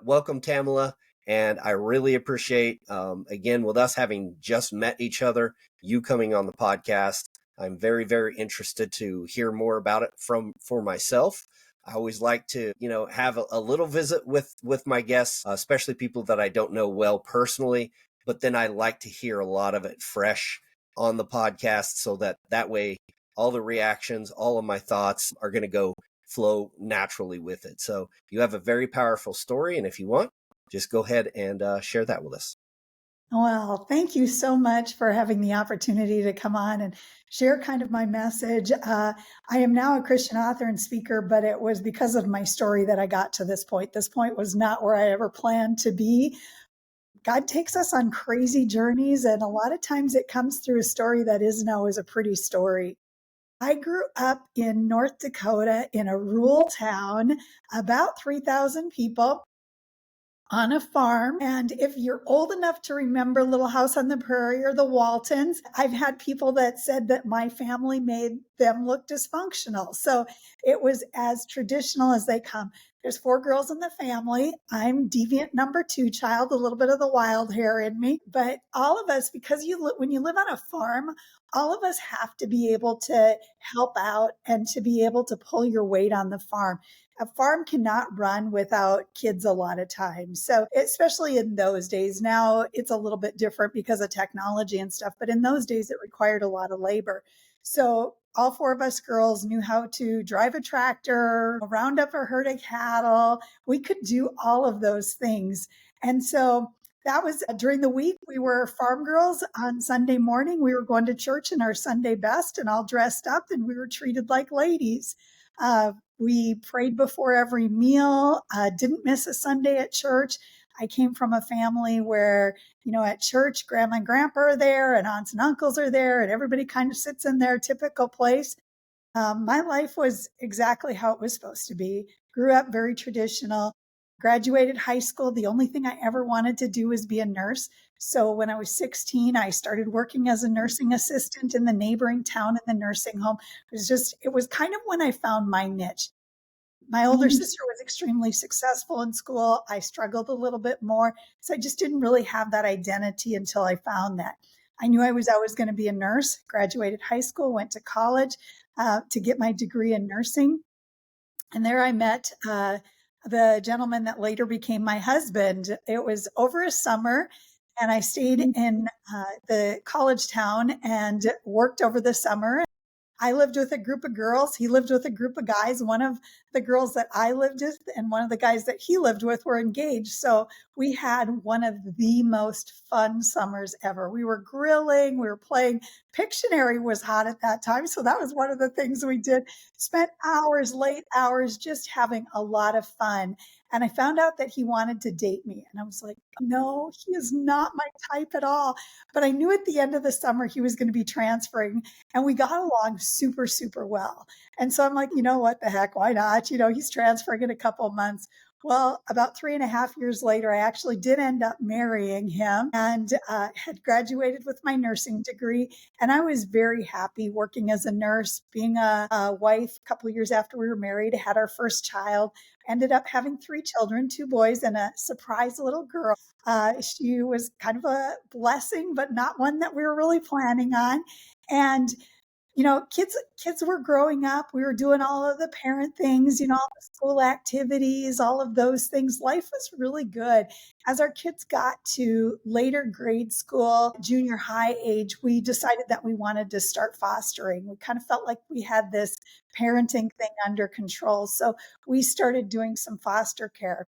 welcome, Tamala. And I really appreciate, again, with us having just met each other, you coming on the podcast. I'm very, very interested to hear more about it for myself. I always like to, have a little visit with my guests, especially people that I don't know well personally. But then I like to hear a lot of it fresh on the podcast, so that way all the reactions, all of my thoughts are going to flow naturally with it. So you have a very powerful story, and if you want, just go ahead and share that with us. Well, thank you so much for having the opportunity to come on and share kind of my message. I am now a Christian author and speaker, but it was because of my story that I got to this point. This point was not where I ever planned to be. God takes us on crazy journeys, and a lot of times it comes through a story that isn't always a pretty story. I grew up in North Dakota in a rural town, about 3,000 people, on a farm. And if you're old enough to remember Little House on the Prairie or the Waltons, I've had people that said that my family made them look dysfunctional. So it was as traditional as they come. There's 4 girls in the family. I'm deviant number 2 child, a little bit of the wild hair in me. But all of us, because when you live on a farm, all of us have to be able to help out and to be able to pull your weight on the farm. A farm cannot run without kids a lot of times. So especially in those days, now it's a little bit different because of technology and stuff, but in those days it required a lot of labor. So all 4 of us girls knew how to drive a tractor, round up a herd of cattle. We could do all of those things. And so that was during the week. We were farm girls. On Sunday morning, we were going to church in our Sunday best and all dressed up, and we were treated like ladies. We prayed before every meal, didn't miss a Sunday at church. I came from a family where, at church, grandma and grandpa are there and aunts and uncles are there and everybody kind of sits in their typical place. My life was exactly how it was supposed to be. Grew up very traditional, graduated high school. The only thing I ever wanted to do was be a nurse. So when I was 16, I started working as a nursing assistant in the neighboring town in the nursing home. It was kind of when I found my niche. My older sister was extremely successful in school. I struggled a little bit more. So I just didn't really have that identity until I found that. I knew I was always going to be a nurse, graduated high school, went to college to get my degree in nursing. And there I met the gentleman that later became my husband. It was over a summer, and I stayed in the college town and worked over the summer. I lived with a group of girls. He lived with a group of guys. One of the girls that I lived with and one of the guys that he lived with were engaged. So we had one of the most fun summers ever. We were grilling, we were playing. Pictionary was hot at that time. So that was one of the things we did. Spent hours, late hours, just having a lot of fun. And I found out that he wanted to date me. And I was like, no, he is not my type at all. But I knew at the end of the summer he was going to be transferring. And we got along super, super well. And so I'm like, what the heck? Why not? He's transferring in a couple of months. Well, about 3.5 years later, I actually did end up marrying him and had graduated with my nursing degree. And I was very happy working as a nurse, being a wife. A couple of years after we were married, had our first child, ended up having 3 children, 2 boys and a surprise little girl. She was kind of a blessing, but not one that we were really planning on. And kids were growing up. We were doing all of the parent things, all the school activities, all of those things. Life was really good. As our kids got to later grade school, junior high age, we decided that we wanted to start fostering. We kind of felt like we had this parenting thing under control. So we started doing some foster care.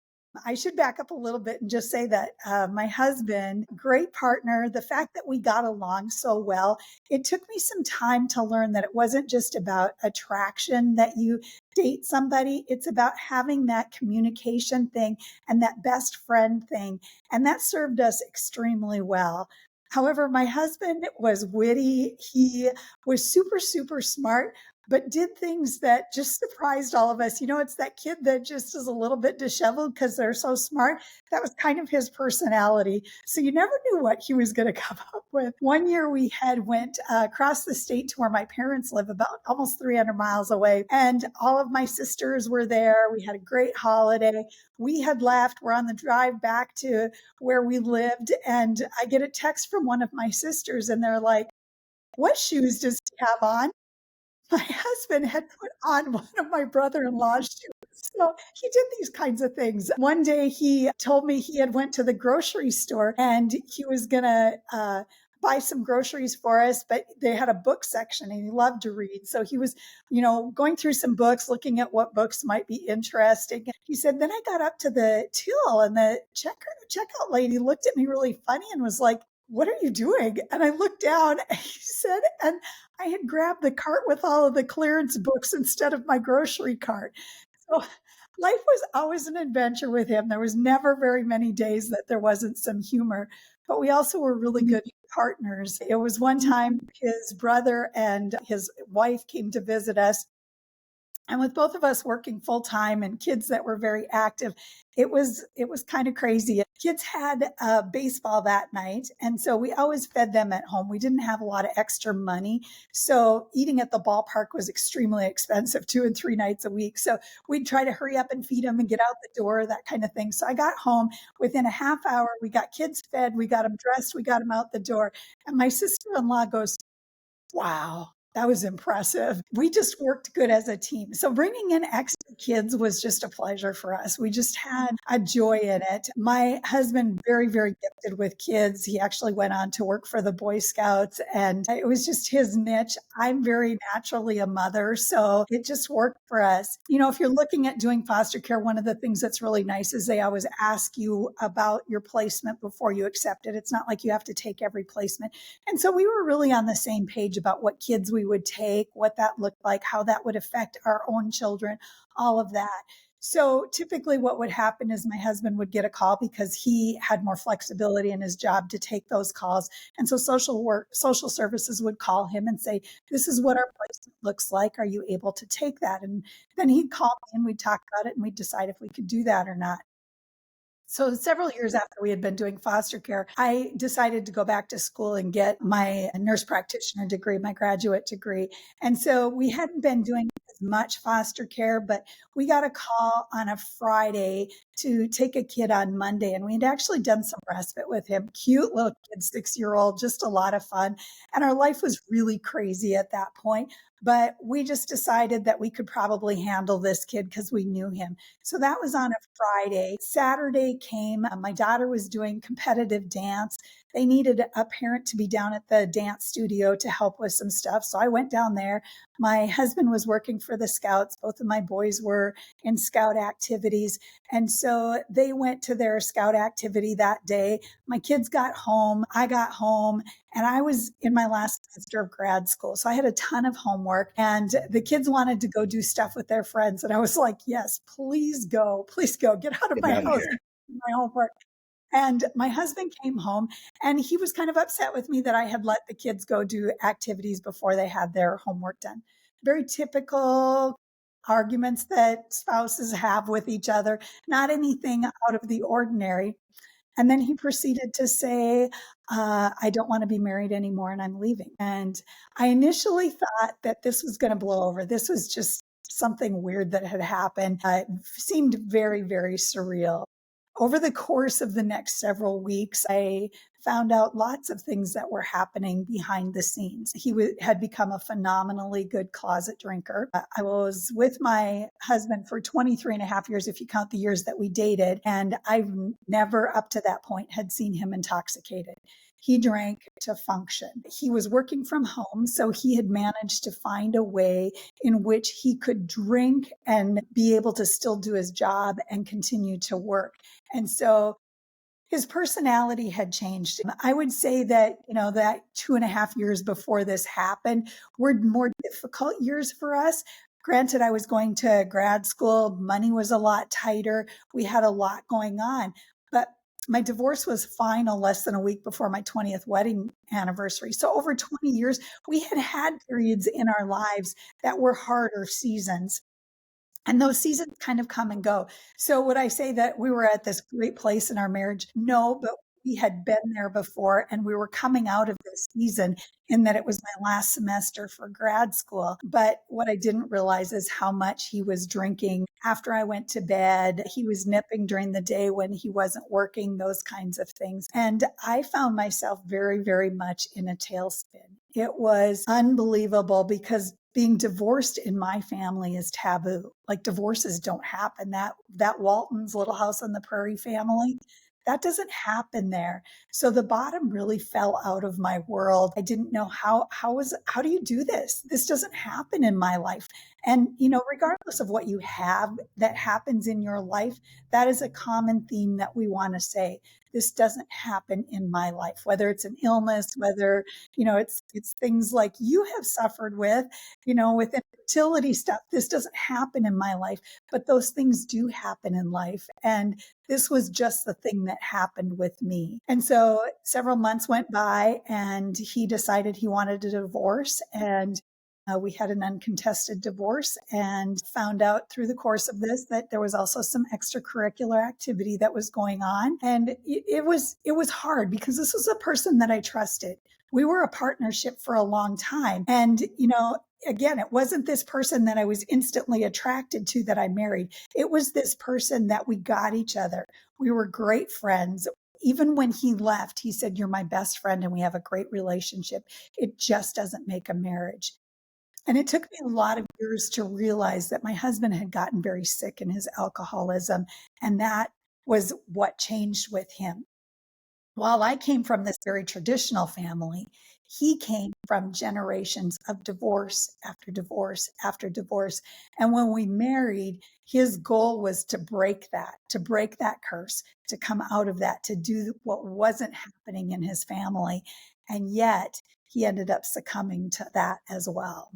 I should back up a little bit and just say that my husband, great partner, the fact that we got along so well, it took me some time to learn that it wasn't just about attraction that you date somebody. It's about having that communication thing and that best friend thing. And that served us extremely well. However, my husband was witty. He was super, super smart, but did things that just surprised all of us. It's that kid that just is a little bit disheveled because they're so smart. That was kind of his personality. So you never knew what he was going to come up with. One year we had went across the state to where my parents live, about almost 300 miles away. And all of my sisters were there. We had a great holiday. We had left. We're on the drive back to where we lived. And I get a text from one of my sisters, and they're like, "What shoes does he have on?" My husband had put on one of my brother-in-law's shoes. So he did these kinds of things. One day he told me he had went to the grocery store and he was going to buy some groceries for us, but they had a book section and he loved to read. So he was, going through some books, looking at what books might be interesting. He said, then I got up to the till and the checkout lady looked at me really funny and was like, "What are you doing?" And I looked down and he said, and I had grabbed the cart with all of the clearance books instead of my grocery cart. So life was always an adventure with him. There was never very many days that there wasn't some humor, but we also were really good partners. It was one time his brother and his wife came to visit us. And with both of us working full time and kids that were very active, it was kind of crazy. Kids had baseball that night, and so we always fed them at home. We didn't have a lot of extra money, so eating at the ballpark was extremely expensive, 2 and 3 nights a week. So we'd try to hurry up and feed them and get out the door, that kind of thing. So I got home within a half hour. We got kids fed, we got them dressed, we got them out the door, and my sister-in-law goes, "Wow, that was impressive." We just worked good as a team. So bringing in extra kids was just a pleasure for us. We just had a joy in it. My husband, very, very gifted with kids. He actually went on to work for the Boy Scouts, and it was just his niche. I'm very naturally a mother, so it just worked for us. If you're looking at doing foster care, one of the things that's really nice is they always ask you about your placement before you accept it. It's not like you have to take every placement. And so we were really on the same page about what kids we would take, what that looked like, how that would affect our own children, all of that. So typically what would happen is my husband would get a call because he had more flexibility in his job to take those calls. And so social services would call him and say, "This is what our placement looks like. Are you able to take that?" And then he'd call me and we'd talk about it and we'd decide if we could do that or not. So several years after we had been doing foster care, I decided to go back to school and get my nurse practitioner degree, my graduate degree. And so we hadn't been doing as much foster care, but we got a call on a Friday to take a kid on Monday. And we had actually done some respite with him. Cute little kid, 6-year-old, just a lot of fun. And our life was really crazy at that point. But we just decided that we could probably handle this kid because we knew him. So that was on a Friday. Saturday came. My daughter was doing competitive dance. They needed a parent to be down at the dance studio to help with some stuff. So I went down there. My husband was working for the Scouts. Both of my boys were in Scout activities. And so they went to their Scout activity that day. My kids got home. I got home. And I was in my last semester of grad school. So I had a ton of homework and the kids wanted to go do stuff with their friends. And I was like, "Yes, please go, get out of my house, and do my homework." And my husband came home and he was kind of upset with me that I had let the kids go do activities before they had their homework done. Very typical arguments that spouses have with each other, not anything out of the ordinary. And then he proceeded to say, "I don't want to be married anymore and I'm leaving." And I initially thought that this was going to blow over. This was just something weird that had happened. It seemed very, very surreal. Over the course of the next several weeks, I found out lots of things that were happening behind the scenes. He had become a phenomenally good closet drinker. I was with my husband for 23 and a half years, if you count the years that we dated, and I've never up to that point had seen him intoxicated. He drank to function. He was working from home, so he had managed to find a way in which he could drink and be able to still do his job and continue to work. And so his personality had changed. I would say that, that 2.5 years before this happened were more difficult years for us. Granted, I was going to grad school, money was a lot tighter, we had a lot going on. But My divorce was final less than a week before my 20th wedding anniversary. So over 20 years, we had had periods in our lives that were harder seasons. And those seasons kind of come and go. So would I say that we were at this great place in our marriage? No, but we had been there before and we were coming out of this season in that it was my last semester for grad school. But what I didn't realize is how much he was drinking after I went to bed. He was nipping during the day when he wasn't working, those kinds of things. And I found myself very, very much in a tailspin. It was unbelievable because being divorced in my family is taboo. Like divorces don't happen. That Walton's Little House on the Prairie family, that doesn't happen there. So the bottom really fell out of my world. I didn't know how do you do this? This doesn't happen in my life. And regardless of what you have that happens in your life, that is a common theme that we want to say. This doesn't happen in my life, whether it's an illness, whether, it's things like you have suffered with, with infertility stuff. This doesn't happen in my life, but those things do happen in life. And this was just the thing that happened with me. And so several months went by and he decided he wanted a divorce. And we had an uncontested divorce and found out through the course of this that there was also some extracurricular activity that was going on. And it was hard because this was a person that I trusted. We were a partnership for a long time. And, again, it wasn't this person that I was instantly attracted to that I married. It was this person that we got each other. We were great friends. Even when he left, he said, "You're my best friend and we have a great relationship. It just doesn't make a marriage." And it took me a lot of years to realize that my husband had gotten very sick in his alcoholism, and that was what changed with him. While I came from this very traditional family, he came from generations of divorce after divorce after divorce. And when we married, his goal was to break that curse, to come out of that, to do what wasn't happening in his family. And yet he ended up succumbing to that as well.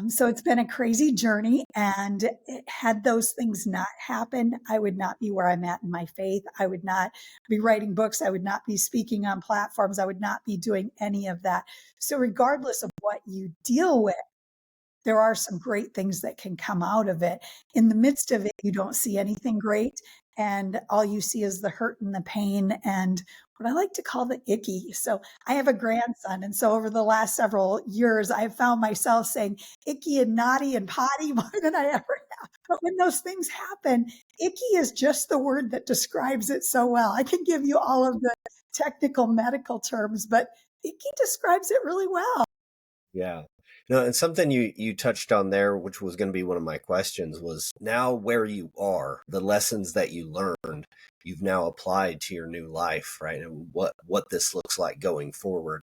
So it's been a crazy journey. And had those things not happened, I would not be where I'm at in my faith. I would not be writing books. I would not be speaking on platforms. I would not be doing any of that. So regardless of what you deal with, there are some great things that can come out of it. In the midst of it, you don't see anything great. And all you see is the hurt and the pain and what I like to call the icky. So I have a grandson. And so over the last several years, I've found myself saying icky and naughty and potty more than I ever have. But when those things happen, icky is just the word that describes it so well. I can give you all of the technical medical terms, but icky describes it really well. Yeah. No, and something you touched on there, which was going to be one of my questions, was now where you are, the lessons that you learned, you've now applied to your new life, right? And what this looks like going forward.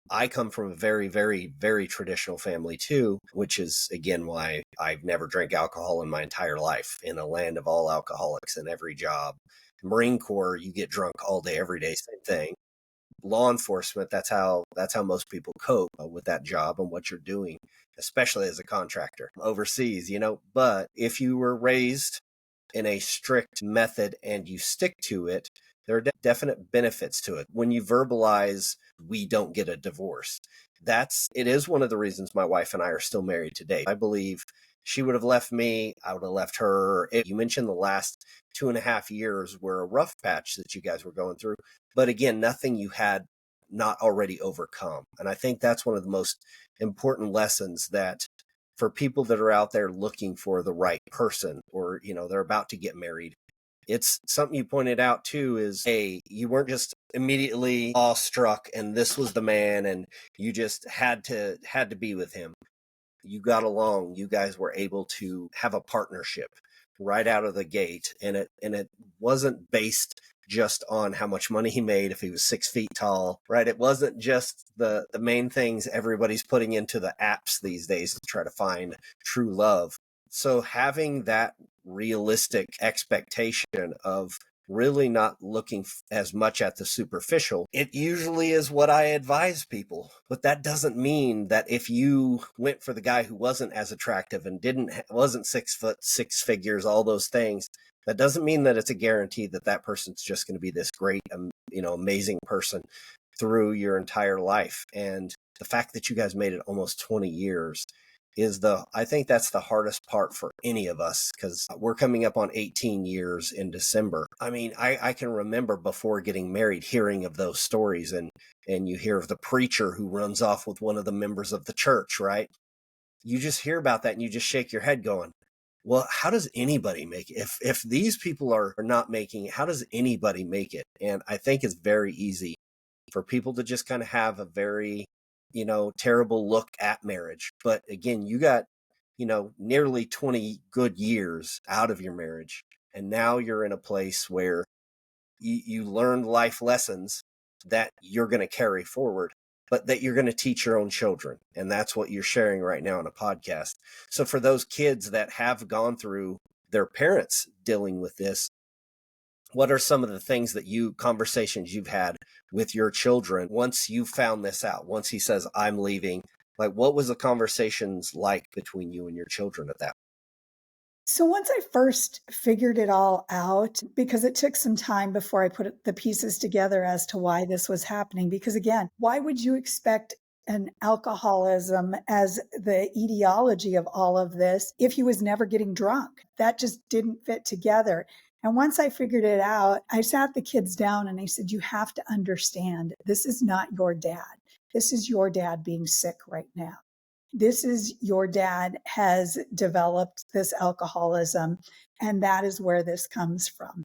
I come from a very, very, very traditional family too, which is again why I've never drank alcohol in my entire life, in a land of all alcoholics in every job. Marine Corps, you get drunk all day, every day, same thing. Law enforcement, that's how most people cope with that job and what you're doing, especially as a contractor overseas, but if you were raised in a strict method and you stick to it, there are definite benefits to it. When you verbalize, we don't get a divorce, it is one of the reasons my wife and I are still married today. I believe she would have left me, I would have left her. You mentioned the last 2.5 years were a rough patch that you guys were going through. But again, nothing you had not already overcome. And I think that's one of the most important lessons, that for people that are out there looking for the right person, or, they're about to get married, it's something you pointed out too, is, hey, you weren't just immediately awestruck and this was the man and you just had to be with him. You got along, you guys were able to have a partnership right out of the gate. And it wasn't based just on how much money he made, if he was 6 feet tall, right? It wasn't just the main things everybody's putting into the apps these days to try to find true love. So having that realistic expectation of really not looking as much at the superficial, it usually is what I advise people. But that doesn't mean that if you went for the guy who wasn't as attractive and wasn't 6 foot, 6 figures, all those things, that doesn't mean that it's a guarantee that that person's just going to be this great, amazing person through your entire life. And the fact that you guys made it almost 20 years I think that's the hardest part for any of us, because we're coming up on 18 years in December. I mean, I can remember before getting married hearing of those stories, and you hear of the preacher who runs off with one of the members of the church, right? You just hear about that and you just shake your head going, well, how does anybody make it? If these people are not making it, how does anybody make it? And I think it's very easy for people to just kind of have a very, terrible look at marriage. But again, you got, nearly 20 good years out of your marriage. And now you're in a place where you learned life lessons that you're going to carry forward, but that you're going to teach your own children. And that's what you're sharing right now on a podcast. So for those kids that have gone through their parents dealing with this, what are some of the conversations you've had with your children once you found this out? Once he says, I'm leaving, like, what was the conversations like between you and your children at that? So once I first figured it all out, because it took some time before I put the pieces together as to why this was happening, because again, why would you expect an alcoholism as the etiology of all of this if he was never getting drunk? That just didn't fit together. And once I figured it out, I sat the kids down and I said, you have to understand, this is not your dad. This is your dad being sick right now. This is your dad has developed this alcoholism, and that is where this comes from.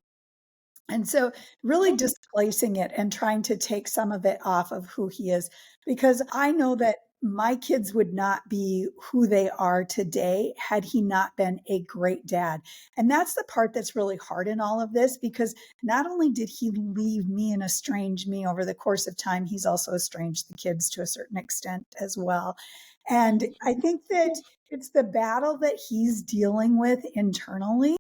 And so really displacing it and trying to take some of it off of who he is, because I know that my kids would not be who they are today had he not been a great dad. And that's the part that's really hard in all of this, because not only did he leave me and estrange me over the course of time, he's also estranged the kids to a certain extent as well. And I think that it's the battle that he's dealing with internally.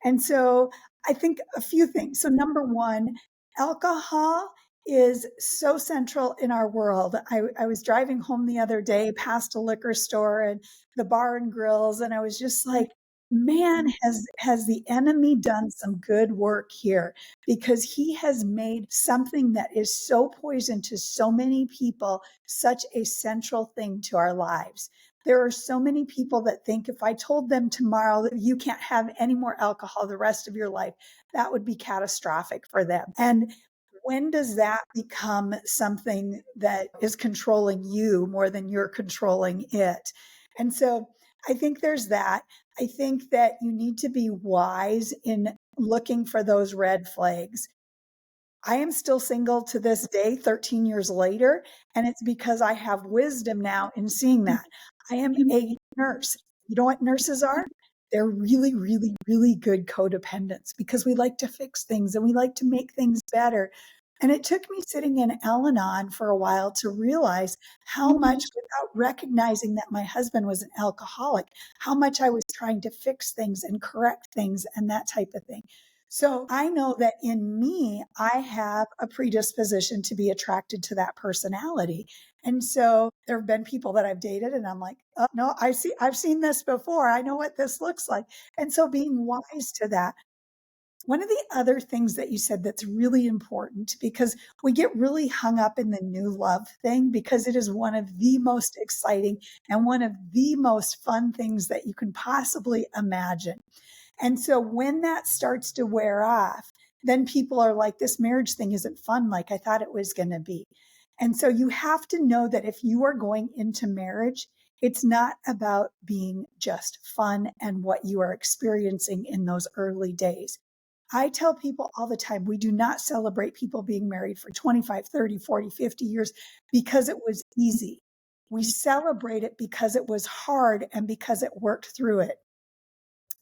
And so I think a few things. So number one, alcohol is so central in our world. I was driving home the other day past a liquor store and the bar and grills, and I was just like, man, has the enemy done some good work here, because he has made something that is so poison to so many people such a central thing to our lives. There are so many people that think if I told them tomorrow that you can't have any more alcohol the rest of your life, that would be catastrophic for them. And when does that become something that is controlling you more than you're controlling it? And so I think there's that. I think that you need to be wise in looking for those red flags. I am still single to this day, 13 years later, and it's because I have wisdom now in seeing that. I am a nurse. You know what nurses are? They're really, really, really good codependents, because we like to fix things and we like to make things better. And it took me sitting in Al-Anon for a while to realize how much, without recognizing that my husband was an alcoholic, how much I was trying to fix things and correct things and that type of thing. So I know that in me, I have a predisposition to be attracted to that personality. And so there have been people that I've dated and I'm like, oh, no, I've seen this before. I know what this looks like. And so being wise to that. One of the other things that you said that's really important, because we get really hung up in the new love thing, because it is one of the most exciting and one of the most fun things that you can possibly imagine. And so when that starts to wear off, then people are like, this marriage thing isn't fun like I thought it was going to be. And so you have to know that if you are going into marriage, it's not about being just fun and what you are experiencing in those early days. I tell people all the time, we do not celebrate people being married for 25, 30, 40, 50 years because it was easy. We celebrate it because it was hard and because it worked through it.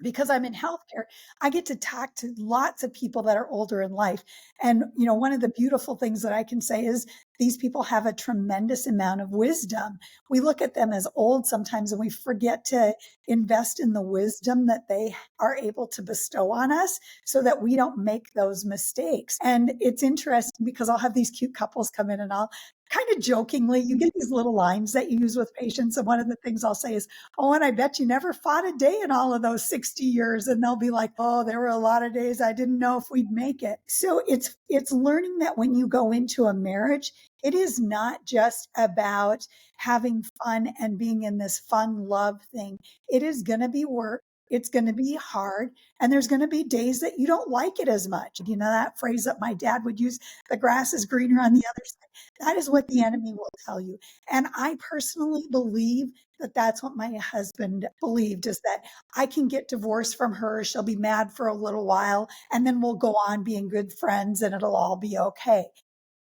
because I'm in healthcare, I get to talk to lots of people that are older in life. And, one of the beautiful things that I can say is these people have a tremendous amount of wisdom. We look at them as old sometimes and we forget to invest in the wisdom that they are able to bestow on us so that we don't make those mistakes. And it's interesting because I'll have these cute couples come in and I'll kind of jokingly, you get these little lines that you use with patients. And one of the things I'll say is, oh, and I bet you never fought a day in all of those 60 years. And they'll be like, oh, there were a lot of days I didn't know if we'd make it. So it's learning that when you go into a marriage, it is not just about having fun and being in this fun love thing. It is going to be work. It's going to be hard. And there's going to be days that you don't like it as much. That phrase that my dad would use, the grass is greener on the other side. That is what the enemy will tell you. And I personally believe that that's what my husband believed, is that I can get divorced from her. She'll be mad for a little while and then we'll go on being good friends and it'll all be okay.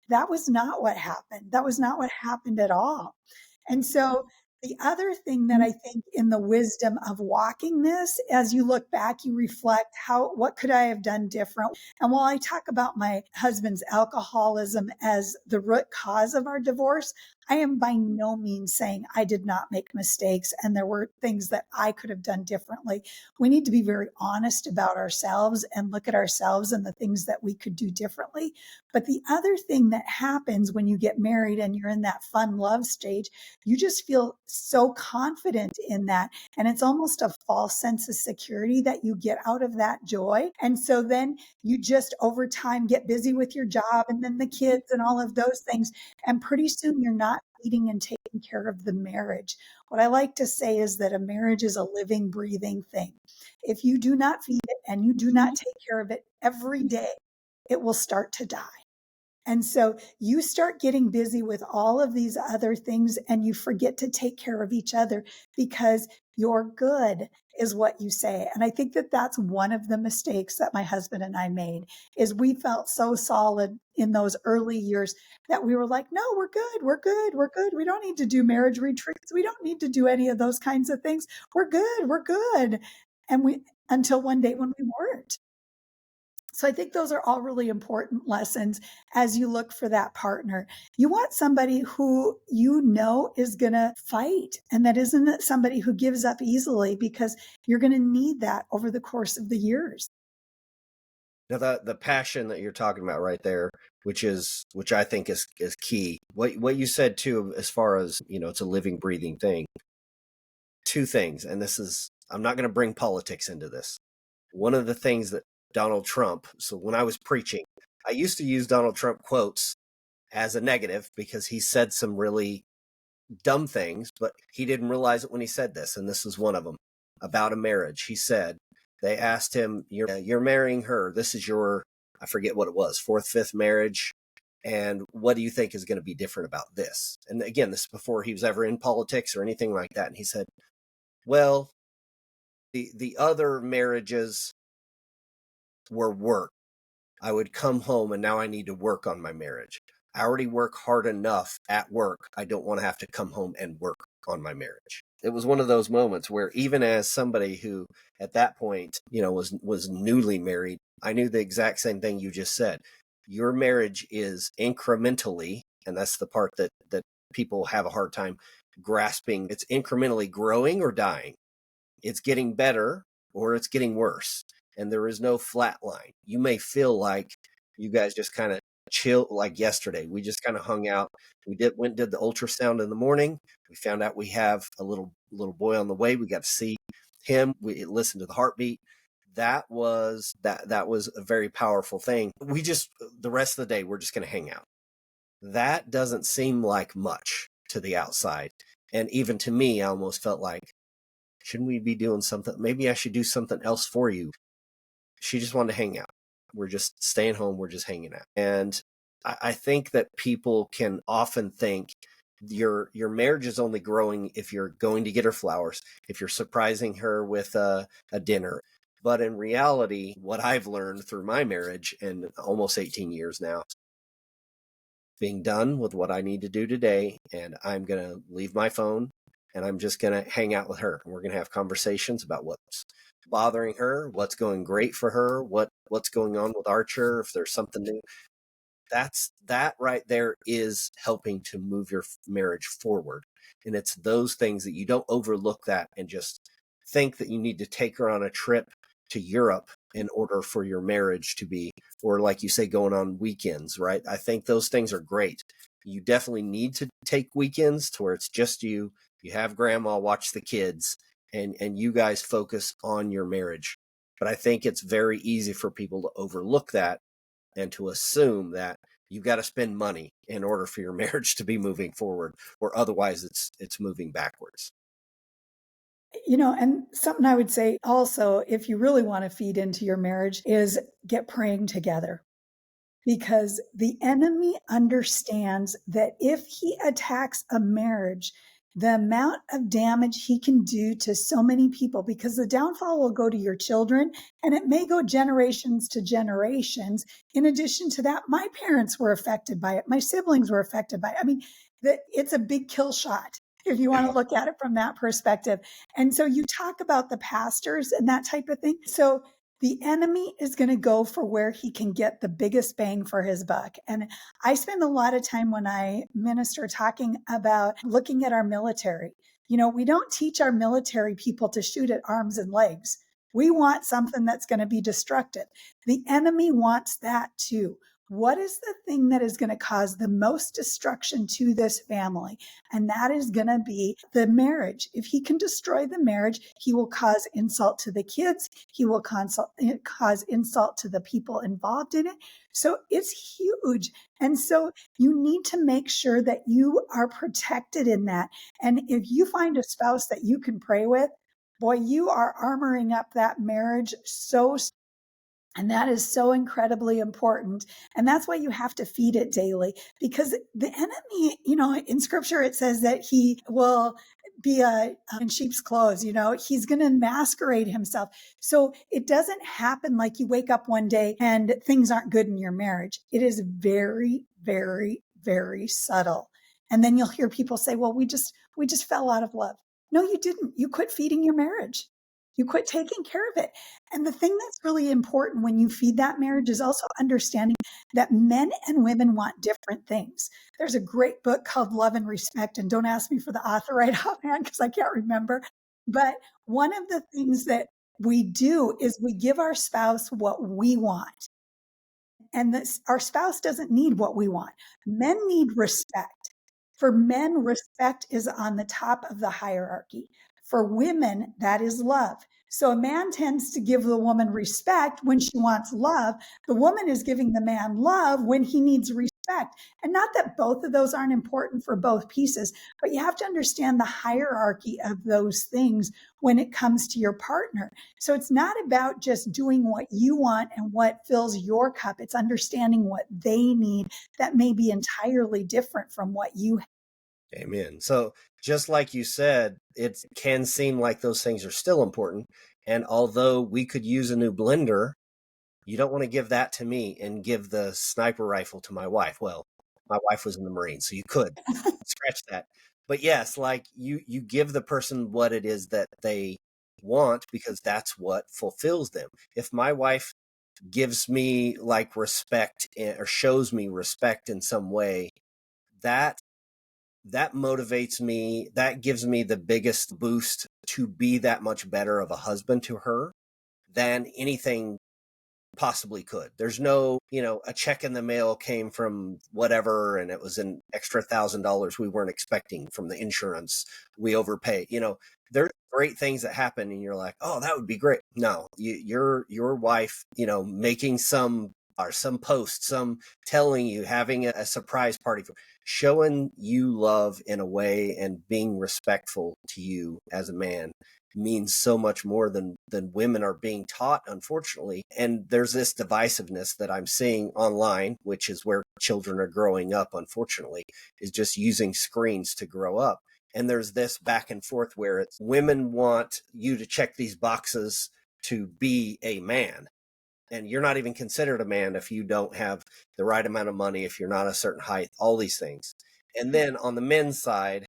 That was not what happened. That was not what happened at all. And so the other thing that I think in the wisdom of walking this, as you look back, you reflect what could I have done different? And while I talk about my husband's alcoholism as the root cause of our divorce, I am by no means saying I did not make mistakes and there were things that I could have done differently. We need to be very honest about ourselves and look at ourselves and the things that we could do differently. But the other thing that happens when you get married and you're in that fun love stage, you just feel so confident in that. And it's almost a false sense of security that you get out of that joy. And so then you just over time get busy with your job and then the kids and all of those things. And pretty soon you're not feeding and taking care of the marriage. What I like to say is that a marriage is a living, breathing thing. If you do not feed it and you do not take care of it every day, it will start to die. And so you start getting busy with all of these other things and you forget to take care of each other because you're good is what you say. And I think that that's one of the mistakes that my husband and I made is we felt so solid in those early years that we were like, no, we're good. We're good. We're good. We don't need to do marriage retreats. We don't need to do any of those kinds of things. We're good. We're good. And until one day when we weren't. So I think those are all really important lessons as you look for that partner. You want somebody who is going to fight and that isn't somebody who gives up easily because you're going to need that over the course of the years. Now the passion that you're talking about right there, which I think is key. What you said too, as far as, it's a living, breathing thing. Two things, and I'm not going to bring politics into this. One of the things that Donald Trump. So when I was preaching, I used to use Donald Trump quotes as a negative because he said some really dumb things, but he didn't realize it when he said this. And this is one of them about a marriage. He said, they asked him, you're marrying her. This is your, I forget what it was, fourth, fifth marriage. And what do you think is going to be different about this? And again, this is before he was ever in politics or anything like that. And he said, well, the other marriages were work. I would come home and now I need to work on my marriage. I already work hard enough at work. I don't want to have to come home and work on my marriage. It was one of those moments where even as somebody who at that point, was newly married, I knew the exact same thing you just said. Your marriage is incrementally, and that's the part that people have a hard time grasping. It's incrementally growing or dying. It's getting better or it's getting worse. And there is no flat line. You may feel like you guys just kind of chill, like yesterday. We just kind of hung out. We did the ultrasound in the morning. We found out we have a little boy on the way. We got to see him. We listened to the heartbeat. That was a very powerful thing. The rest of the day, we're just going to hang out. That doesn't seem like much to the outside. And even to me, I almost felt like, shouldn't we be doing something? Maybe I should do something else for you. She just wanted to hang out. We're just staying home. We're just hanging out. And I think that people can often think your marriage is only growing if you're going to get her flowers, if you're surprising her with a dinner. But in reality, what I've learned through my marriage in almost 18 years now, being done with what I need to do today, and I'm going to leave my phone and I'm just going to hang out with her. And we're going to have conversations about what's bothering her, what's going great for her, what's going on with Archer, if there's something new. That right there is helping to move your marriage forward. And it's those things that you don't overlook that and just think that you need to take her on a trip to Europe in order for your marriage to be, or like you say, going on weekends, right? I think those things are great. You definitely need to take weekends to where it's just you have grandma watch the kids, and you guys focus on your marriage. But I think it's very easy for people to overlook that and to assume that you've got to spend money in order for your marriage to be moving forward, or otherwise it's moving backwards. And something I would say also, if you really want to feed into your marriage, is get praying together. Because the enemy understands that if he attacks a marriage, the amount of damage he can do to so many people, because the downfall will go to your children and it may go generations to generations. In addition to that, my parents were affected by it. My siblings were affected by it. I mean, it's a big kill shot if you want to look at it from that perspective. And so you talk about the pastors and that type of thing. So the enemy is going to go for where he can get the biggest bang for his buck. And I spend a lot of time when I minister talking about looking at our military. We don't teach our military people to shoot at arms and legs. We want something that's going to be destructive. The enemy wants that too. What is the thing that is going to cause the most destruction to this family? And that is going to be the marriage. If he can destroy the marriage, he will cause insult to the kids. He will cause insult to the people involved in it. So it's huge. And so you need to make sure that you are protected in that. And if you find a spouse that you can pray with, boy, you are armoring up that marriage and that is so incredibly important. And that's why you have to feed it daily, because the enemy, in scripture, it says that he will be in sheep's clothes, he's going to masquerade himself. So it doesn't happen like you wake up one day and things aren't good in your marriage. It is very, very, very subtle. And then you'll hear people say, well, we just fell out of love. No, you didn't. You quit feeding your marriage. You quit taking care of it. And the thing that's really important when you feed that marriage is also understanding that men and women want different things. There's a great book called Love and Respect, and don't ask me for the author right offhand because I can't remember. But one of the things that we do is we give our spouse what we want. And our spouse doesn't need what we want. Men need respect. For men, respect is on the top of the hierarchy. For women, that is love. So a man tends to give the woman respect when she wants love. The woman is giving the man love when he needs respect. And not that both of those aren't important for both pieces, but you have to understand the hierarchy of those things when it comes to your partner. So it's not about just doing what you want and what fills your cup. It's understanding what they need that may be entirely different from what you have. Amen. So just like you said, it can seem like those things are still important. And although we could use a new blender, you don't want to give that to me and give the sniper rifle to my wife. Well, my wife was in the Marines, so you could scratch that. But yes, like you give the person what it is that they want, because that's what fulfills them. If my wife gives me like respect or shows me respect in some way, that motivates me. That gives me the biggest boost to be that much better of a husband to her than anything possibly could. There's no, a check in the mail came from whatever and it was an extra $1,000 we weren't expecting from the insurance. We overpay. There's great things that happen and you're like, oh, that would be great. No, your wife, making some post, some telling you, having a surprise party, showing you love in a way and being respectful to you as a man means so much more than women are being taught, unfortunately. And there's this divisiveness that I'm seeing online, which is where children are growing up, unfortunately, is just using screens to grow up. And there's this back and forth where it's women want you to check these boxes to be a man. And you're not even considered a man if you don't have the right amount of money, if you're not a certain height, all these things. And then on the men's side,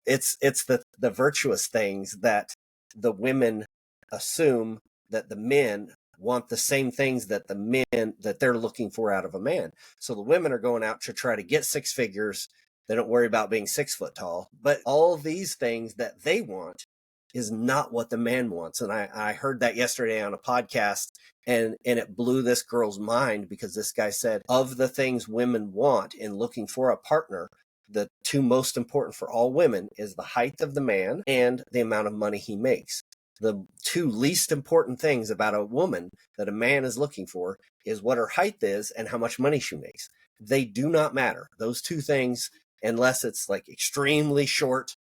it's the virtuous things that the women assume that the men want the same things that the men that they're looking for out of a man. So the women are going out to try to get six figures. They don't worry about being 6 foot tall, but all of these things that they want is not what the man wants. And I heard that yesterday on a podcast, and it blew this girl's mind, because this guy said, of the things women want in looking for a partner, the two most important for all women is the height of the man and the amount of money he makes. The two least important things about a woman that a man is looking for is what her height is and how much money she makes. They do not matter. Those two things, unless it's like extremely short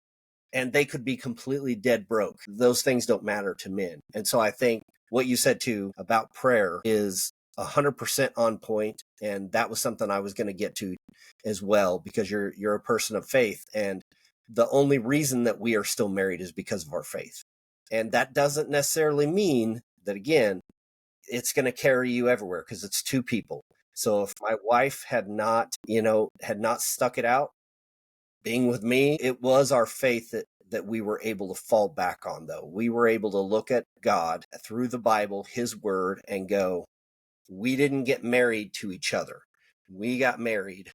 and they could be completely dead broke. Those things don't matter to men. And so I think what you said too about prayer is 100% on point. And that was something I was going to get to as well, because you're a person of faith. And the only reason that we are still married is because of our faith. And that doesn't necessarily mean that, again, it's going to carry you everywhere, because it's two people. So if my wife had not stuck it out being with me, it was our faith that we were able to fall back on, though. We were able to look at God through the Bible, his word, and go, we didn't get married to each other. We got married.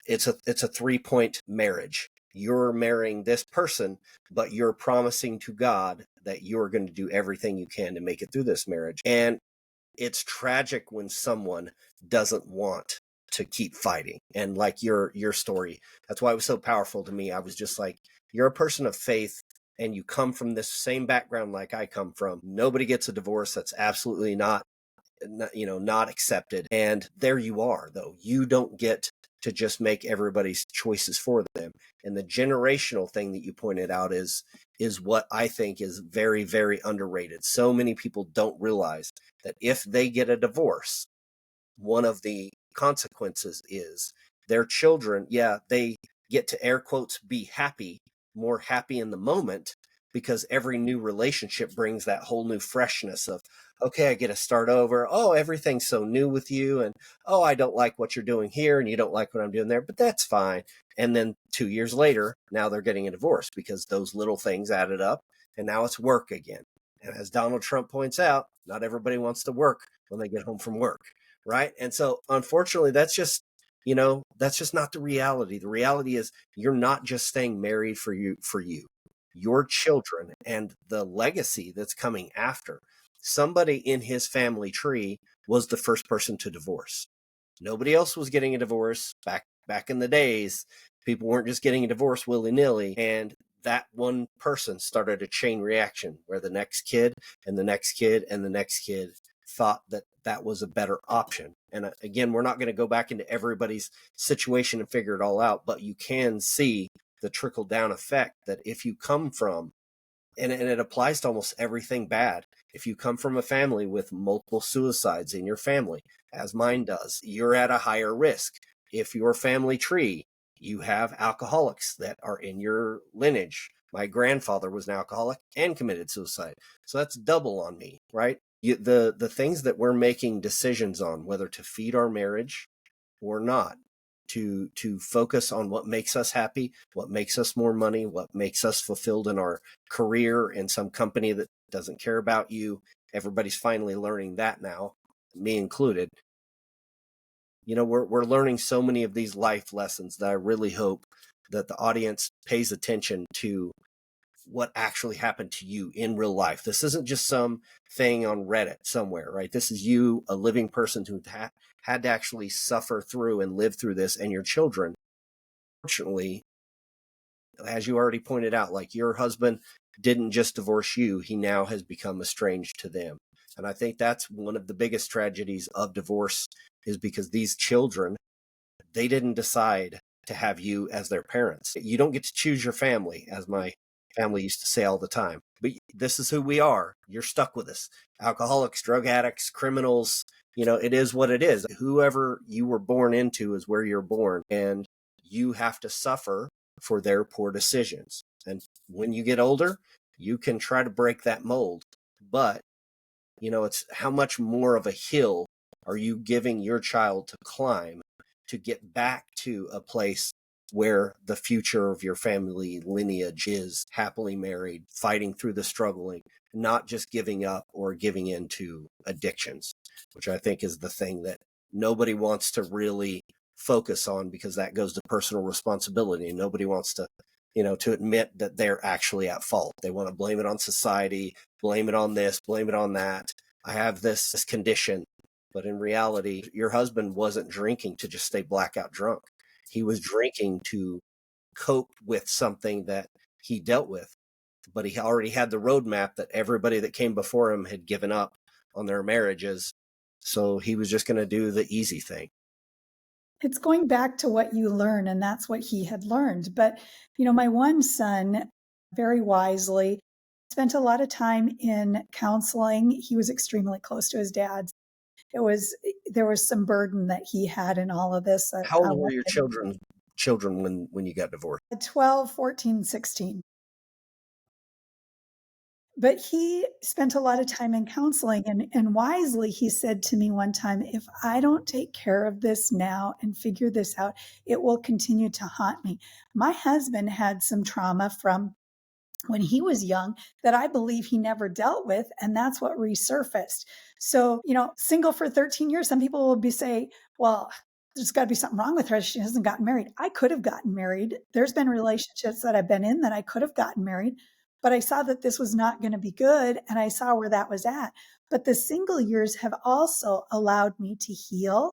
It's a 3-point marriage. You're marrying this person, but you're promising to God that you're going to do everything you can to make it through this marriage. And it's tragic when someone doesn't want to keep fighting. And like your story, that's why it was so powerful to me. I was just like, you're a person of faith and you come from this same background like I come from. Nobody gets a divorce. That's absolutely not accepted. And there you are, though. You don't get to just make everybody's choices for them. And the generational thing that you pointed out is what I think is very, very underrated. So many people don't realize that if they get a divorce, one of the consequences is their children, they get to, air quotes, be happy, more happy in the moment, because every new relationship brings that whole new freshness of, okay, I get to start over. Oh, everything's so new with you. And, oh, I don't like what you're doing here and you don't like what I'm doing there, but that's fine. And then 2 years later, now they're getting a divorce because those little things added up, and now it's work again. And as Donald Trump points out, not everybody wants to work when they get home from work, right? And so unfortunately, that's just not the reality. The reality is you're not just staying married for you. Your children and the legacy that's coming after. Somebody in his family tree was the first person to divorce. Nobody else was getting a divorce back in the days. People weren't just getting a divorce willy-nilly. And that one person started a chain reaction where the next kid and the next kid and the next kid thought that was a better option. And again, we're not going to go back into everybody's situation and figure it all out, but you can see the trickle down effect that if you come from, and it applies to almost everything bad. If you come from a family with multiple suicides in your family, as mine does, you're at a higher risk. If your family tree, you have alcoholics that are in your lineage. My grandfather was an alcoholic and committed suicide. So that's double on me, right? The things that we're making decisions on, whether to feed our marriage or not, to focus on what makes us happy, what makes us more money, what makes us fulfilled in our career in some company that doesn't care about you. Everybody's finally learning that now, me included. We're learning so many of these life lessons that I really hope that the audience pays attention to what actually happened to you in real life. This isn't just some thing on Reddit somewhere, right? This is you, a living person who had to actually suffer through and live through this, and your children. Fortunately, as you already pointed out, like your husband didn't just divorce you, he now has become estranged to them. And I think that's one of the biggest tragedies of divorce, is because these children, they didn't decide to have you as their parents. You don't get to choose your family, as my family used to say all the time. But this is who we are. You're stuck with us. Alcoholics, drug addicts, criminals, it is what it is. Whoever you were born into is where you're born. And you have to suffer for their poor decisions. And when you get older, you can try to break that mold. But, it's how much more of a hill are you giving your child to climb to get back to a place where the future of your family lineage is happily married, fighting through the struggling, not just giving up or giving in to addictions, which I think is the thing that nobody wants to really focus on, because that goes to personal responsibility. And nobody wants to, to admit that they're actually at fault. They want to blame it on society, blame it on this, blame it on that. I have this condition. But in reality, your husband wasn't drinking to just stay blackout drunk. He was drinking to cope with something that he dealt with. But he already had the roadmap that everybody that came before him had given up on their marriages. So he was just going to do the easy thing. It's going back to what you learn, and that's what he had learned. But, my one son, very wisely, spent a lot of time in counseling. He was extremely close to his dad. There was some burden that he had in all of this. How old were your children when you got divorced? 12, 14, 16. But he spent a lot of time in counseling, and wisely, he said to me one time, if I don't take care of this now and figure this out, it will continue to haunt me. My husband had some trauma from when he was young that I believe he never dealt with, and that's what resurfaced. So, single for 13 years, some people will say, well, there's got to be something wrong with her. She hasn't gotten married. I could have gotten married. There's been relationships that I've been in that I could have gotten married, but I saw that this was not going to be good, and I saw where that was at. But the single years have also allowed me to heal.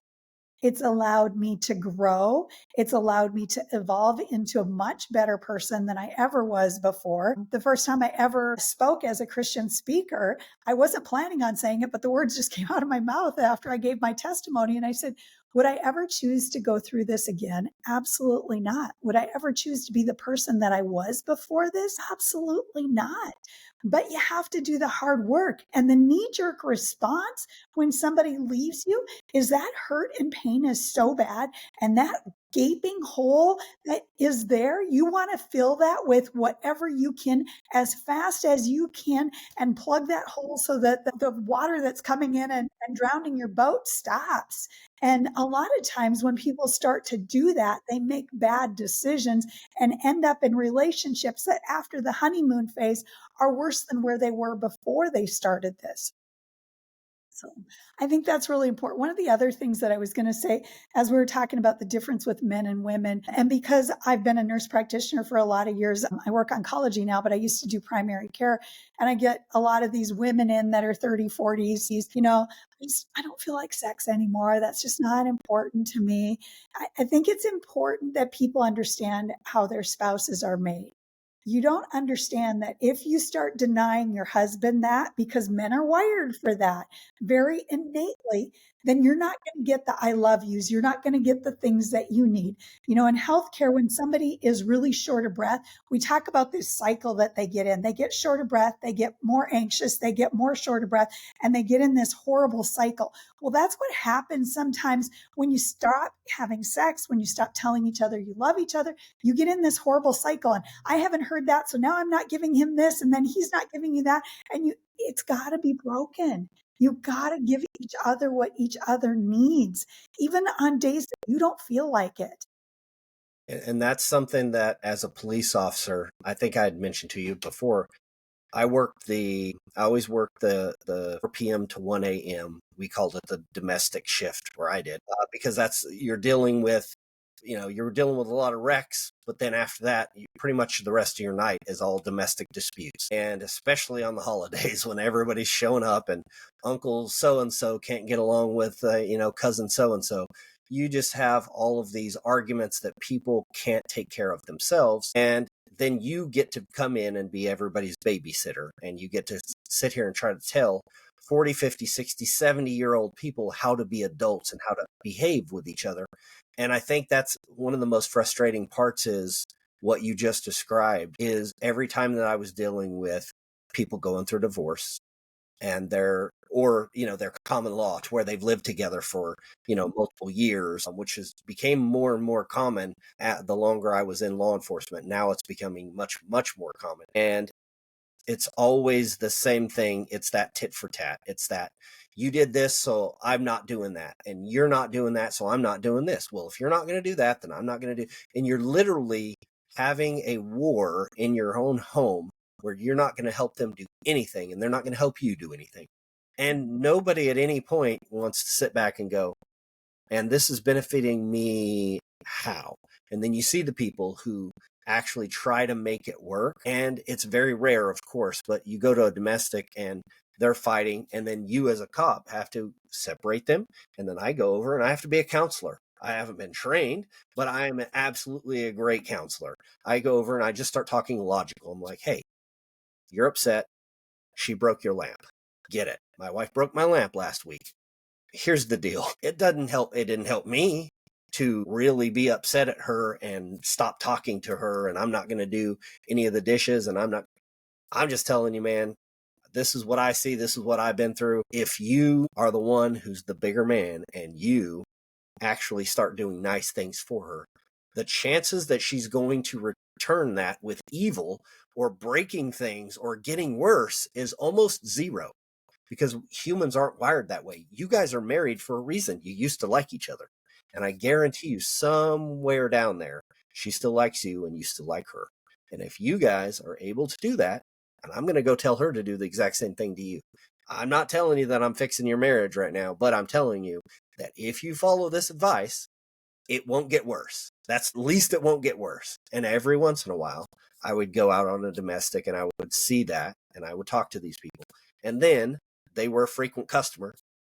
It's allowed me to grow. It's allowed me to evolve into a much better person than I ever was before. The first time I ever spoke as a Christian speaker, I wasn't planning on saying it, but the words just came out of my mouth after I gave my testimony. And I said, would I ever choose to go through this again? Absolutely not. Would I ever choose to be the person that I was before this? Absolutely not. But you have to do the hard work. And the knee-jerk response when somebody leaves you is that hurt and pain is so bad. And that gaping hole that is there, you want to fill that with whatever you can as fast as you can and plug that hole so that the water that's coming in and drowning your boat stops. And a lot of times when people start to do that, they make bad decisions and end up in relationships that after the honeymoon phase are worse than where they were before they started this. So I think that's really important. One of the other things that I was going to say, as we were talking about the difference with men and women, and because I've been a nurse practitioner for a lot of years, I work oncology now, but I used to do primary care. And I get a lot of these women in that are 30, 40s, I don't feel like sex anymore. That's just not important to me. I think it's important that people understand how their spouses are made. You don't understand that if you start denying your husband that, because men are wired for that very innately, then you're not going to get the I love yous. You're not going to get the things that you need. In healthcare, when somebody is really short of breath, we talk about this cycle that they get in. They get short of breath, they get more anxious, they get more short of breath, and they get in this horrible cycle. Well, that's what happens sometimes when you stop having sex, when you stop telling each other you love each other, you get in this horrible cycle. And I haven't heard that, so now I'm not giving him this, and then he's not giving you that. And it's got to be broken. You got to give each other what each other needs, even on days that you don't feel like it. And that's something that, as a police officer, I think I had mentioned to you before. I always worked the 4 p.m. to 1 a.m. We called it the domestic shift where I did, because you're dealing with a lot of wrecks, but then after that, pretty much the rest of your night is all domestic disputes. And especially on the holidays when everybody's showing up and Uncle so-and-so can't get along with, cousin so-and-so. You just have all of these arguments that people can't take care of themselves. And then you get to come in and be everybody's babysitter. And you get to sit here and try to tell 40, 50, 60, 70-year-old people how to be adults and how to behave with each other. And I think that's one of the most frustrating parts is what you just described is every time that I was dealing with people going through divorce and their common law to where they've lived together for, multiple years, which has became more and more common the longer I was in law enforcement. Now it's becoming much, much more common. And it's always the same thing. It's that tit for tat. It's that you did this, so I'm not doing that. And you're not doing that, so I'm not doing this. Well, if you're not going to do that, then I'm not going to do. And you're literally having a war in your own home where you're not going to help them do anything and they're not going to help you do anything. And nobody at any point wants to sit back and go, and this is benefiting me how? And then you see the people who actually try to make it work. And it's very rare, of course, but you go to a domestic and they're fighting. And then you as a cop have to separate them. And then I go over and I have to be a counselor. I haven't been trained, but I am absolutely a great counselor. I go over and I just start talking logical. I'm like, hey, you're upset. She broke your lamp. Get it. My wife broke my lamp last week. Here's the deal. It didn't help me to really be upset at her and stop talking to her. And I'm not going to do any of the dishes. And I'm just telling you, man, this is what I see. This is what I've been through. If you are the one who's the bigger man and you actually start doing nice things for her, the chances that she's going to return that with evil or breaking things or getting worse is almost zero. Because humans aren't wired that way. You guys are married for a reason. You used to like each other. And I guarantee you somewhere down there, she still likes you and you still like her. And if you guys are able to do that, and I'm going to go tell her to do the exact same thing to you. I'm not telling you that I'm fixing your marriage right now, but I'm telling you that if you follow this advice, it won't get worse. That's at least it won't get worse. And every once in a while, I would go out on a domestic and I would see that and I would talk to these people. And then they were a frequent customer,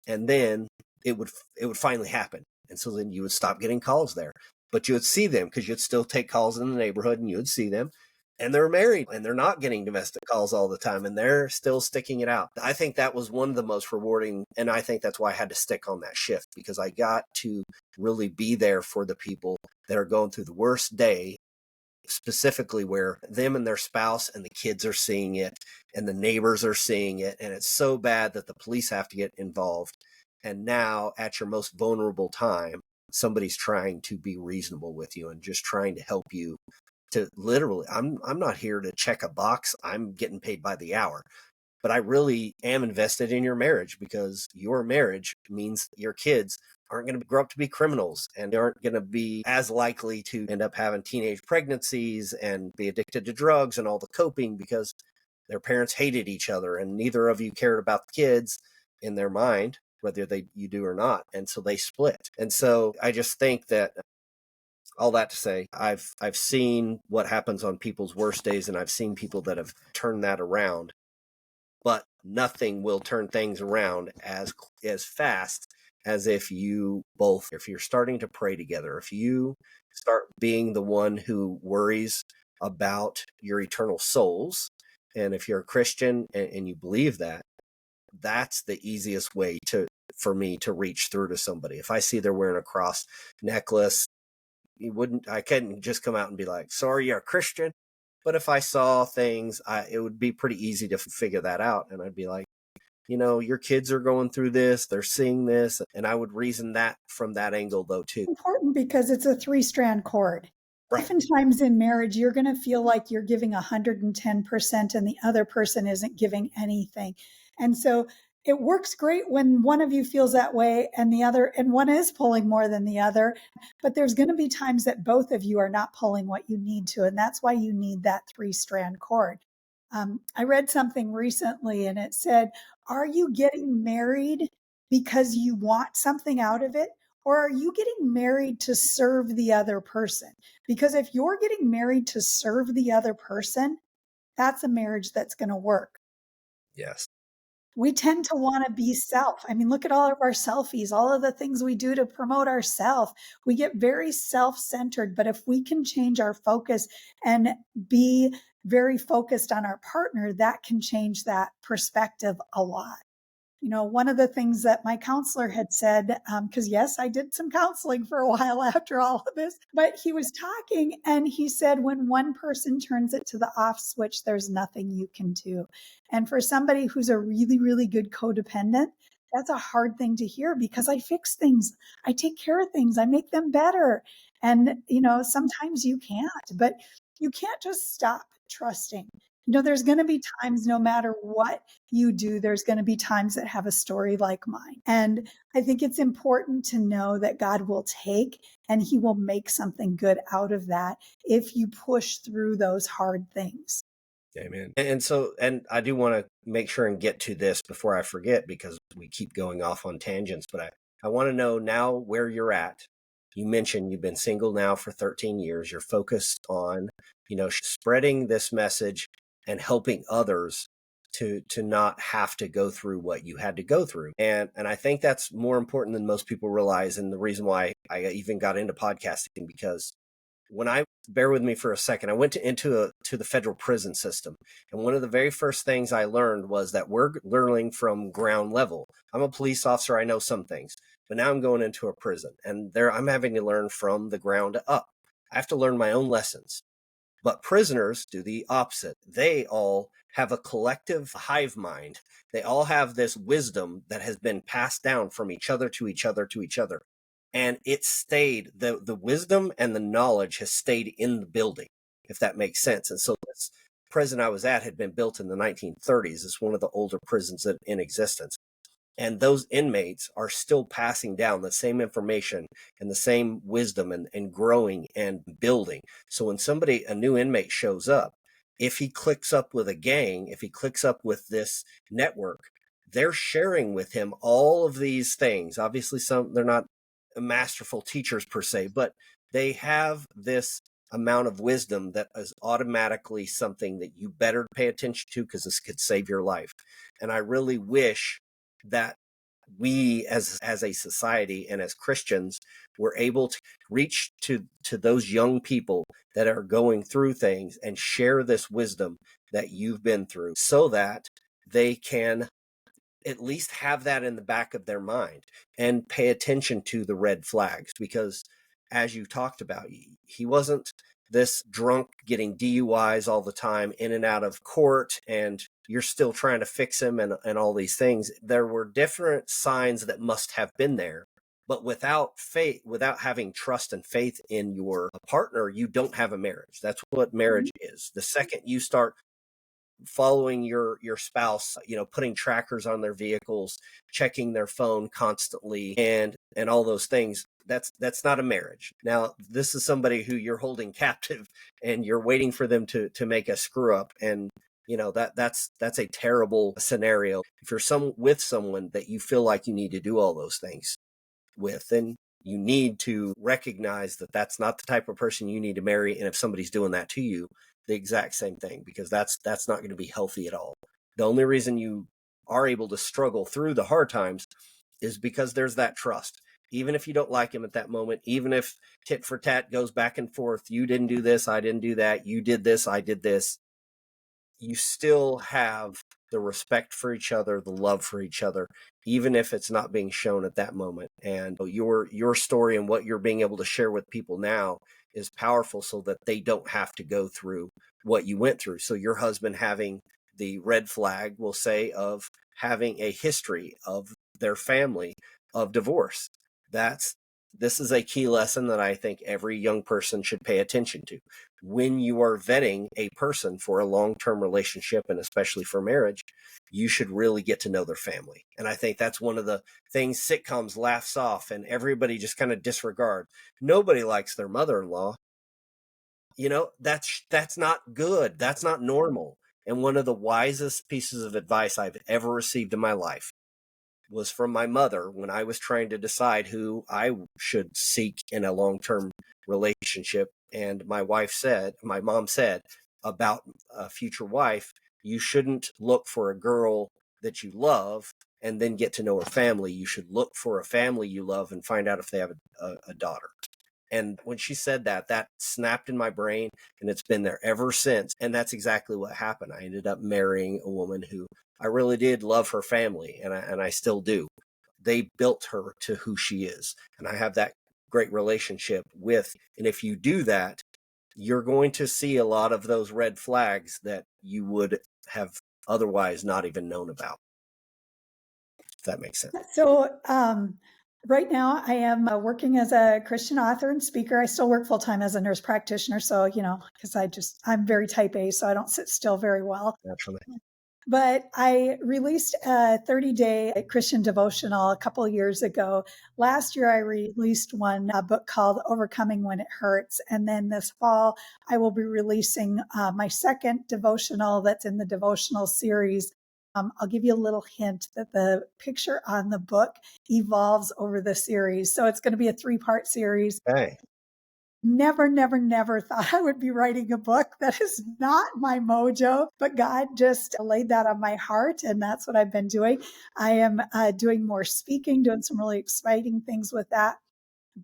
and then it would finally happen. And so then you would stop getting calls there, but you would see them because you'd still take calls in the neighborhood and you would see them, and they're married and they're not getting domestic calls all the time and they're still sticking it out. I think that was one of the most rewarding. And I think that's why I had to stick on that shift, because I got to really be there for the people that are going through the worst day, specifically where them and their spouse and the kids are seeing it and the neighbors are seeing it. And it's so bad that the police have to get involved. And now at your most vulnerable time, somebody's trying to be reasonable with you and just trying to help you to literally, I'm not here to check a box. I'm getting paid by the hour, but I really am invested in your marriage, because your marriage means your kids aren't going to grow up to be criminals and they aren't going to be as likely to end up having teenage pregnancies and be addicted to drugs and all the coping because their parents hated each other and neither of you cared about the kids in their mind, whether you do or not. And so they split. And so I just think that all that to say, I've seen what happens on people's worst days, and I've seen people that have turned that around, but nothing will turn things around as fast as if you're starting to pray together, if you start being the one who worries about your eternal souls. And if you're a Christian and you believe that, that's the easiest way for me to reach through to somebody. If I see they're wearing a cross necklace, I couldn't just come out and be like, sorry, you're a Christian. But if I saw things, it would be pretty easy to figure that out. And I'd be like, your kids are going through this, they're seeing this. And I would reason that from that angle, though, too. Important because it's a 3-strand cord. Right. Oftentimes in marriage, you're going to feel like you're giving 110% and the other person isn't giving anything. And so it works great when one of you feels that way and one is pulling more than the other. But there's going to be times that both of you are not pulling what you need to. And that's why you need that 3-strand cord. I read something recently and it said, are you getting married because you want something out of it? Or are you getting married to serve the other person? Because if you're getting married to serve the other person, that's a marriage that's going to work. Yes. We tend to want to be self. I mean, look at all of our selfies, all of the things we do to promote ourselves. We get very self-centered, but if we can change our focus and be very focused on our partner, that can change that perspective a lot. One of the things that my counselor had said, because yes, I did some counseling for a while after all of this, but he was talking and he said, when one person turns it to the off switch, there's nothing you can do. And for somebody who's a really, really good codependent, that's a hard thing to hear because I fix things. I take care of things. I make them better. And, sometimes you can't, but you can't just stop trusting. There's going to be times, no matter what you do, there's going to be times that have a story like mine. And I think it's important to know that God will take and he will make something good out of that if you push through those hard things. Amen. And I do want to make sure and get to this before I forget, because we keep going off on tangents, but I want to know now where you're at. You mentioned you've been single now for 13 years. You're focused on, spreading this message and helping others to not have to go through what you had to go through. And I think that's more important than most people realize. And the reason why I even got into podcasting, because when I bear with me for a second, I went to the federal prison system. And one of the very first things I learned was that we're learning from ground level. I'm a police officer. I know some things, but now I'm going into a prison, and there I'm having to learn from the ground up. I have to learn my own lessons. But prisoners do the opposite. They all have a collective hive mind. They all have this wisdom that has been passed down from each other to each other to each other. And it stayed, the wisdom and the knowledge has stayed in the building, if that makes sense. And so this prison I was at had been built in the 1930s. It's one of the older prisons in existence. And those inmates are still passing down the same information and the same wisdom and growing and building. So when a new inmate shows up, if he clicks up with a gang, if he clicks up with this network, they're sharing with him all of these things. Obviously, they're not masterful teachers per se, but they have this amount of wisdom that is automatically something that you better pay attention to, because this could save your life. And I really wish that we as a society and as Christians were able to reach to those young people that are going through things and share this wisdom that you've been through, so that they can at least have that in the back of their mind and pay attention to the red flags. Because as you talked about, he wasn't this drunk getting DUIs all the time, in and out of court, and you're still trying to fix him and all these things. There were different signs that must have been there. But without faith, without having trust and faith in your partner, you don't have a marriage. That's what marriage is. The second you start following your spouse, putting trackers on their vehicles, checking their phone constantly, and all those things, that's not a marriage. Now, this is somebody who you're holding captive, and you're waiting for them to make a screw up. And that's a terrible scenario. If you're with someone that you feel like you need to do all those things with, then you need to recognize that that's not the type of person you need to marry. And if somebody's doing that to you, the exact same thing, because that's not going to be healthy at all. The only reason you are able to struggle through the hard times is because there's that trust. Even if you don't like him at that moment, even if tit for tat goes back and forth, you didn't do this, I didn't do that, you did this, I did this, you still have the respect for each other, the love for each other, even if it's not being shown at that moment. And your story and what you're being able to share with people now is powerful, so that they don't have to go through what you went through. So your husband having the red flag, we'll say, of having a history of their family of divorce. This is a key lesson that I think every young person should pay attention to. When you are vetting a person for a long-term relationship, and especially for marriage, you should really get to know their family. And I think that's one of the things sitcoms laughs off and everybody just kind of disregard. Nobody likes their mother-in-law. That's not good. That's not normal. And one of the wisest pieces of advice I've ever received in my life was from my mother when I was trying to decide who I should seek in a long-term relationship. And my mom said about a future wife, you shouldn't look for a girl that you love and then get to know her family. You should look for a family you love and find out if they have a daughter. And when she said that snapped in my brain, and it's been there ever since. And that's exactly what happened. I ended up marrying a woman who I really did love her family, and I still do. They built her to who she is, and I have that great relationship with. And if you do that, you're going to see a lot of those red flags that you would have otherwise not even known about. If that makes sense. So, right now I am working as a Christian author and speaker. I still work full time as a nurse practitioner. So, because I'm very type A, so I don't sit still very well. Naturally. But I released a 30-day Christian devotional a couple of years ago. Last year, I released a book called Overcoming When It Hurts. And then this fall, I will be releasing my second devotional that's in the devotional series. I'll give you a little hint that the picture on the book evolves over the series. So it's going to be a 3-part series. Okay. Never thought I would be writing a book. That is not my mojo, but God just laid that on my heart, and that's what I've been doing. I am doing more speaking, doing some really exciting things with that.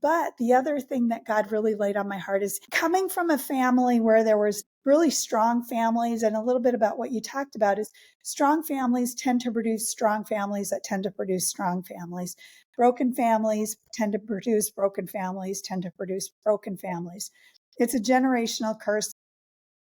But the other thing that God really laid on my heart is coming from a family where there was really strong families, and a little bit about what you talked about is strong families tend to produce strong families that tend to produce strong families. Broken families tend to produce broken families, tend to produce broken families. It's a generational curse.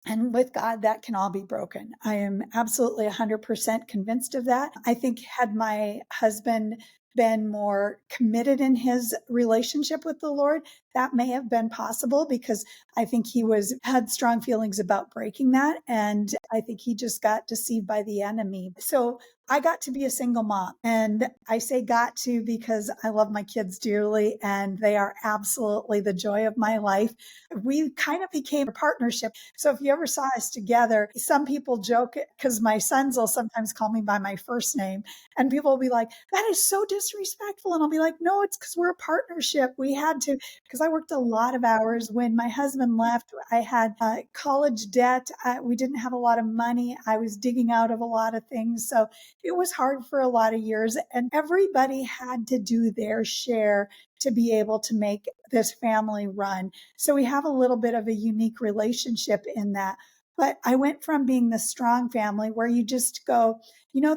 And with God, that can all be broken. I am absolutely 100% convinced of that. I think had my husband been more committed in his relationship with the Lord, that may have been possible, because I think he had strong feelings about breaking that. And I think he just got deceived by the enemy. So I got to be a single mom, and I say got to because I love my kids dearly and they are absolutely the joy of my life. We kind of became a partnership. So if you ever saw us together, some people joke because my sons will sometimes call me by my first name, and people will be like, that is so disrespectful. And I'll be like, no, it's because we're a partnership. We had to, because I worked a lot of hours. When my husband left, I had college debt. We didn't have a lot of money. I was digging out of a lot of things. So it was hard for a lot of years, and everybody had to do their share to be able to make this family run. So we have a little bit of a unique relationship in that. But I went from being the strong family where you just go,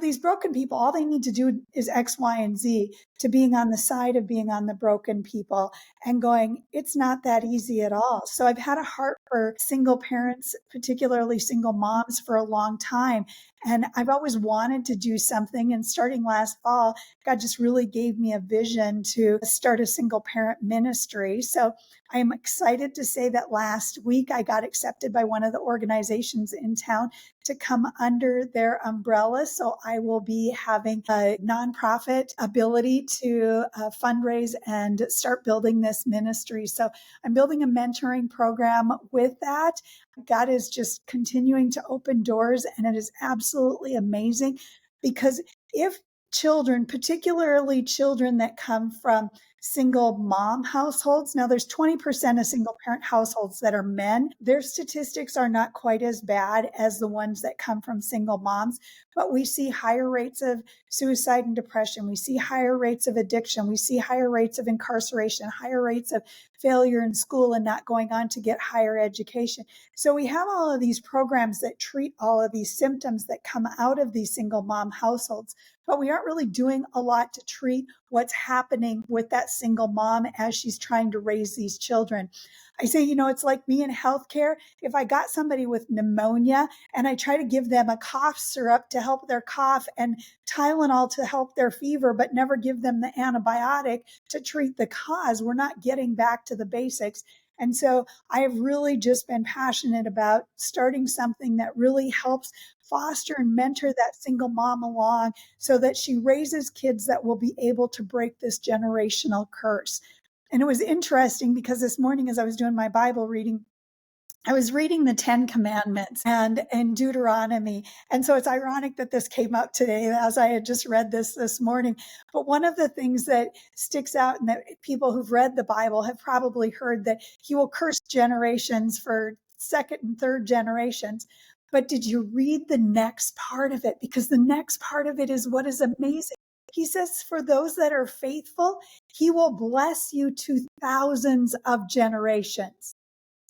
these broken people, all they need to do is X, Y, and Z, to being on the side of being on the broken people and going, it's not that easy at all. So I've had a heart for single parents, particularly single moms, for a long time. And I've always wanted to do something. And starting last fall, God just really gave me a vision to start a single parent ministry. So I am excited to say that last week I got accepted by one of the organizations in town to come under their umbrella. So I will be having a nonprofit ability to fundraise and start building this ministry. So I'm building a mentoring program with that. God is just continuing to open doors, and it is absolutely amazing, because if children, particularly children that come from single mom households. Now, there's 20% of single parent households that are men. Their statistics are not quite as bad as the ones that come from single moms, but we see higher rates of suicide and depression. We see higher rates of addiction. We see higher rates of incarceration, higher rates of failure in school and not going on to get higher education. So we have all of these programs that treat all of these symptoms that come out of these single mom households, but we aren't really doing a lot to treat what's happening with that single mom as she's trying to raise these children. I say, it's like me in healthcare. If I got somebody with pneumonia and I try to give them a cough syrup to help their cough and Tylenol to help their fever, but never give them the antibiotic to treat the cause, we're not getting back to the basics. And so I have really just been passionate about starting something that really helps foster and mentor that single mom along so that she raises kids that will be able to break this generational curse. And it was interesting because this morning, as I was doing my Bible reading, I was reading the 10 Commandments and Deuteronomy. And so it's ironic that this came up today as I had just read this morning. But one of the things that sticks out, and that people who've read the Bible have probably heard, that he will curse generations for second and third generations. But did you read the next part of it? Because the next part of it is what is amazing. He says, for those that are faithful, he will bless you to thousands of generations.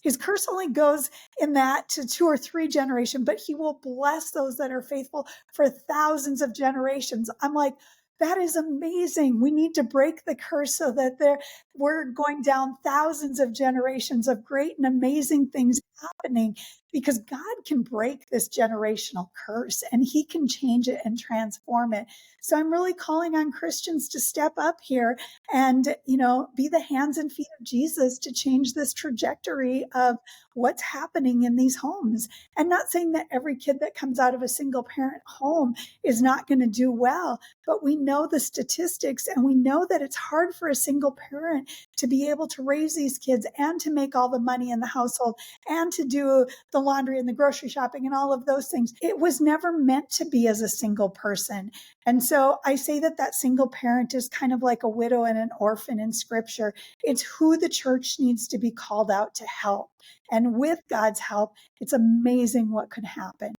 His curse only goes in that to 2 or 3 generations, but he will bless those that are faithful for thousands of generations. I'm like, that is amazing. We need to break the curse so that we're going down thousands of generations of great and amazing things happening because God can break this generational curse and he can change it and transform it. So I'm really calling on Christians to step up here and, be the hands and feet of Jesus to change this trajectory of what's happening in these homes. And not saying that every kid that comes out of a single parent home is not going to do well, but we know the statistics and we know that it's hard for a single parent to be able to raise these kids and to make all the money in the household and to do the laundry and the grocery shopping and all of those things. It was never meant to be as a single person. And so I say that that single parent is kind of like a widow and an orphan in scripture. It's who the church needs to be called out to help. And with God's help, it's amazing what could happen.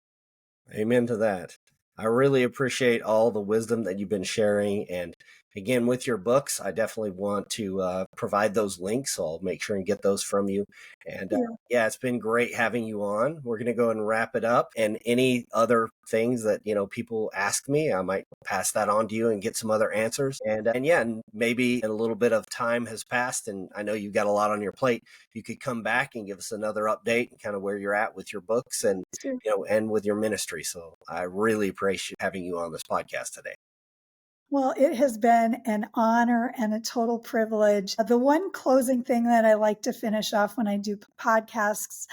Amen to that. I really appreciate all the wisdom that you've been sharing. And again, with your books, I definitely want to provide those links. So I'll make sure and get those from you. And yeah, it's been great having you on. We're going to go and wrap it up. And any other things that, people ask me, I might pass that on to you and get some other answers. And yeah, and maybe a little bit of time has passed and I know you've got a lot on your plate. You could come back and give us another update and kind of where you're at with your books and, and with your ministry. So I really appreciate having you on this podcast today. Well, it has been an honor and a total privilege. The one closing thing that I like to finish off when I do podcasts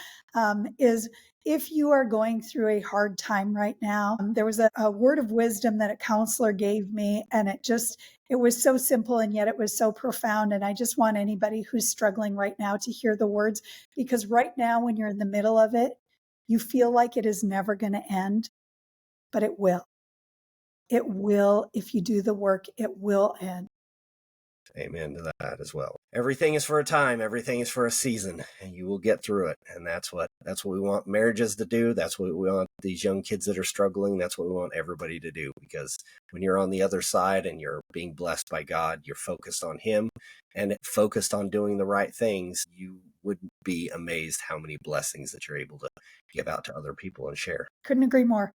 is if you are going through a hard time right now, there was a word of wisdom that a counselor gave me, and it was so simple and yet it was so profound. And I just want anybody who's struggling right now to hear the words, because right now when you're in the middle of it, you feel like it is never going to end, but it will. It will, if you do the work, it will end. Amen to that as well. Everything is for a time. Everything is for a season, and you will get through it. And that's what we want marriages to do. That's what we want these young kids that are struggling. That's what we want everybody to do, because when you're on the other side and you're being blessed by God, you're focused on him and focused on doing the right things. You would be amazed how many blessings that you're able to give out to other people and share. Couldn't agree more.